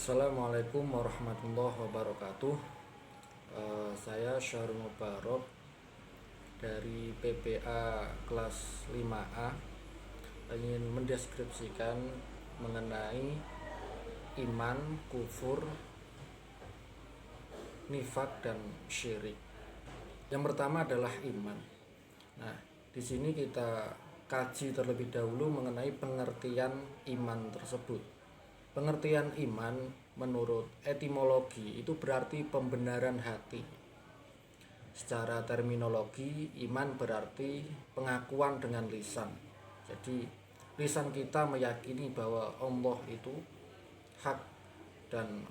Assalamualaikum warahmatullahi wabarakatuh. Saya Syahrul Mubarok dari PPA kelas 5A ingin mendeskripsikan mengenai iman, kufur, nifak dan syirik. Yang pertama adalah iman. Nah, di sini kita kaji terlebih dahulu mengenai pengertian iman tersebut. Pengertian iman menurut etimologi itu berarti pembenaran hati. Secara terminologi, iman berarti pengakuan dengan lisan. Jadi, lisan kita meyakini bahwa Allah itu hak dan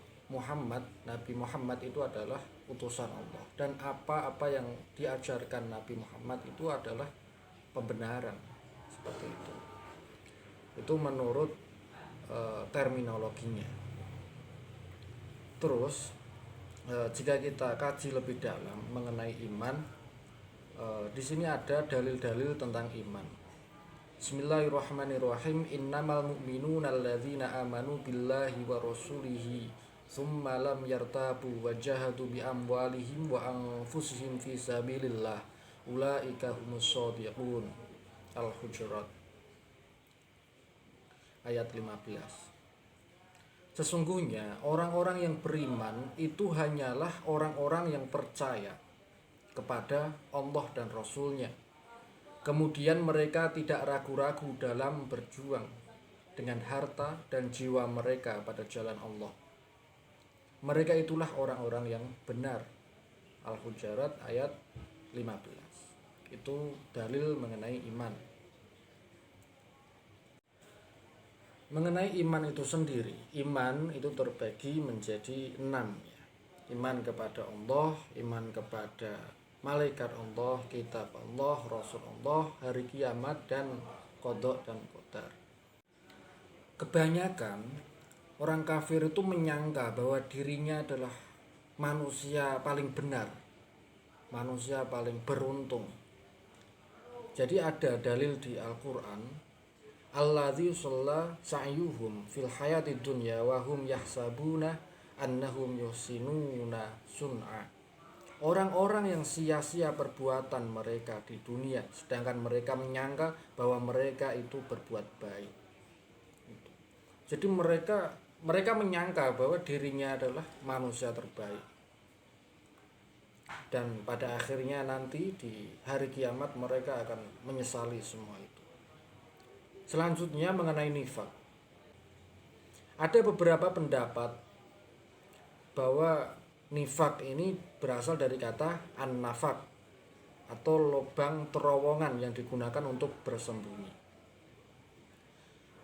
Nabi Muhammad itu adalah utusan Allah. Dan apa-apa yang diajarkan Nabi Muhammad itu adalah pembenaran. Seperti itu. Itu menurut terminologinya. Terus jika kita kaji lebih dalam mengenai iman, di sini ada dalil-dalil tentang iman. Bismillahirrahmanirrahim. Innamal mu'minuna alladzina amanu billahi wa rasulihi tsumma lam yartabu wa jahadu bi amwalihim wa anfusihim fi sabilillah ulaika humus shadiqun. Al-Hujurat ayat 15. Sesungguhnya orang-orang yang beriman itu hanyalah orang-orang yang percaya kepada Allah dan Rasul-Nya. Kemudian mereka tidak ragu-ragu dalam berjuang dengan harta dan jiwa mereka pada jalan Allah. Mereka itulah orang-orang yang benar. Al-Hujurat ayat 15. Itu dalil mengenai iman. Mengenai iman itu sendiri, iman itu terbagi menjadi 6 ya. Iman kepada Allah, iman kepada malaikat Allah, kitab Allah, Rasul Allah, hari kiamat, dan qada dan qadar. Kebanyakan orang kafir itu menyangka bahwa dirinya adalah manusia paling benar, manusia paling beruntung. Jadi ada dalil di Al-Quran, alladzi shalla sa'yuhum fil hayati dunya wa hum yahsabuna annahum yuhsinuna sun'a. Orang-orang yang sia-sia perbuatan mereka di dunia, sedangkan mereka menyangka bahwa mereka itu berbuat baik. Jadi mereka menyangka bahwa dirinya adalah manusia terbaik. Dan pada akhirnya nanti di hari kiamat mereka akan menyesali semua itu. Selanjutnya mengenai nifak. Ada beberapa pendapat bahwa nifak ini berasal dari kata an-nafak atau lubang terowongan yang digunakan untuk bersembunyi.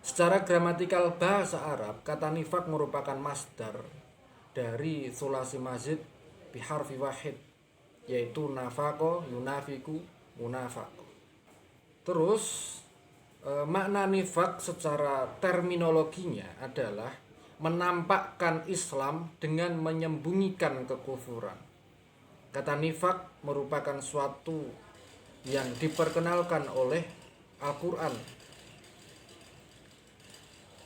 Secara gramatikal bahasa Arab, kata nifak merupakan masdar dari sulasi mazid biharfi wahid, yaitu nafako, yunafiku, munafako. Terus makna nifak secara terminologinya adalah menampakkan Islam dengan menyembunyikan kekufuran. Kata nifak merupakan suatu yang diperkenalkan oleh Al-Quran.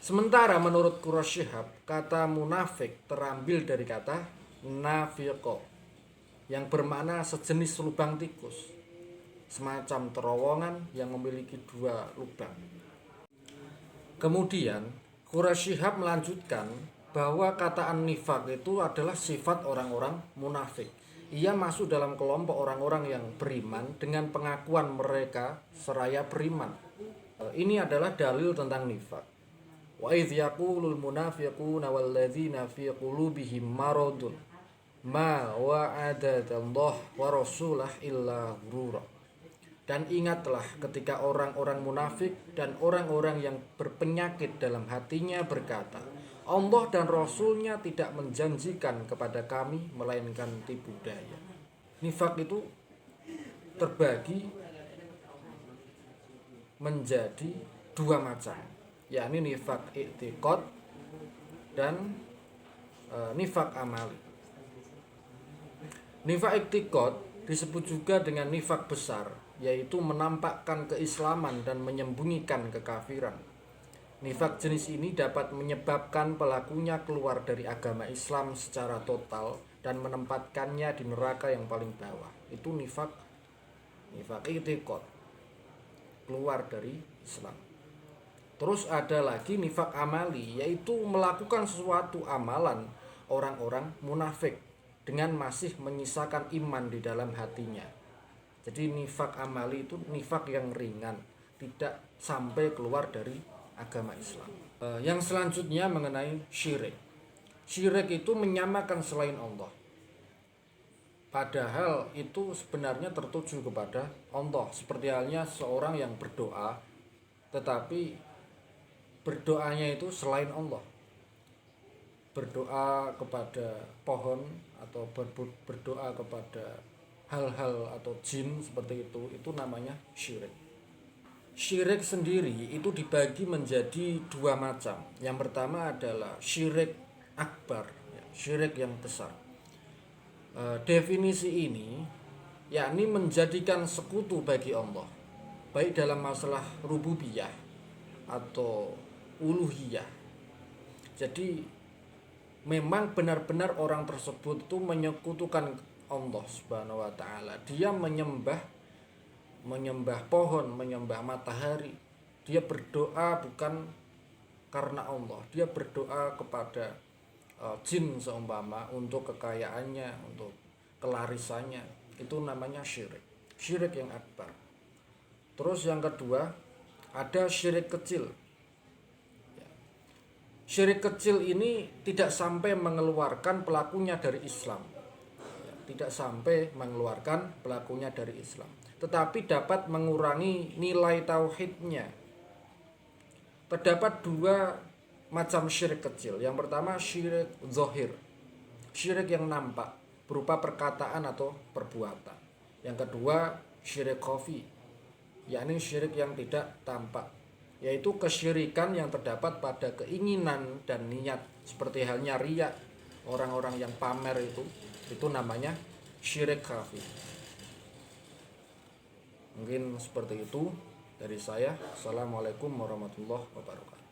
Sementara menurut Quraisy Shihab, kata munafik terambil dari kata nafiqo yang bermakna sejenis lubang tikus, semacam terowongan yang memiliki 2 lubang. Kemudian Quraisy Shihab melanjutkan bahwa kata an-nifaq itu adalah sifat orang-orang munafik. Ia masuk dalam kelompok orang-orang yang beriman dengan pengakuan mereka seraya beriman. Ini adalah dalil tentang nifaq. Wa idz yaqulul munafiquna wal ladzina fi qulubihim maradun ma wa'adallahu wa rasulahu illa ghurura. Dan ingatlah ketika orang-orang munafik dan orang-orang yang berpenyakit dalam hatinya berkata, Allah dan Rasulnya tidak menjanjikan kepada kami melainkan tipu daya. Nifak itu terbagi menjadi 2 macam, yakni nifak i'tiqad dan nifak amali. Nifak i'tiqad disebut juga dengan nifak besar, yaitu menampakkan keislaman dan menyembunyikan kekafiran. Nifak jenis ini dapat menyebabkan pelakunya keluar dari agama Islam secara total dan menempatkannya di neraka yang paling bawah. Itu nifak i'tiqad, keluar dari Islam. Terus ada lagi nifak amali, yaitu melakukan sesuatu amalan orang-orang munafik dengan masih menyisakan iman di dalam hatinya. Jadi nifak amali itu nifak yang ringan, tidak sampai keluar dari agama Islam. Yang selanjutnya mengenai syirik. Syirik itu menyamakan selain Allah. Padahal itu sebenarnya tertuju kepada Allah. Seperti halnya seorang yang berdoa, tetapi berdoanya itu selain Allah. Berdoa kepada pohon atau berdoa kepada hal-hal atau jin seperti itu namanya syirik. Syirik sendiri itu dibagi menjadi dua macam. Yang pertama adalah syirik akbar, syirik yang besar. Definisi ini yakni menjadikan sekutu bagi Allah, baik dalam masalah rububiyah atau uluhiyah. Jadi memang benar-benar orang tersebut itu menyekutukan Allah Subhanahu wa taala. Dia menyembah pohon, menyembah matahari. Dia berdoa bukan karena Allah. Dia berdoa kepada jin seumpama untuk kekayaannya, untuk kelarisannya. Itu namanya syirik. Syirik yang akbar. Terus yang kedua, ada syirik kecil. Syirik kecil ini tidak sampai mengeluarkan pelakunya dari Islam. Tidak sampai mengeluarkan pelakunya dari Islam, tetapi dapat mengurangi nilai tauhidnya. Terdapat dua macam syirik kecil. Yang pertama syirik zahir, syirik yang nampak berupa perkataan atau perbuatan. Yang kedua syirik khafi, yakni syirik yang tidak tampak, yaitu kesyirikan yang terdapat pada keinginan dan niat, seperti halnya riya, orang-orang yang pamer itu namanya syirik khafi. Mungkin seperti itu dari saya. Assalamualaikum warahmatullahi wabarakatuh.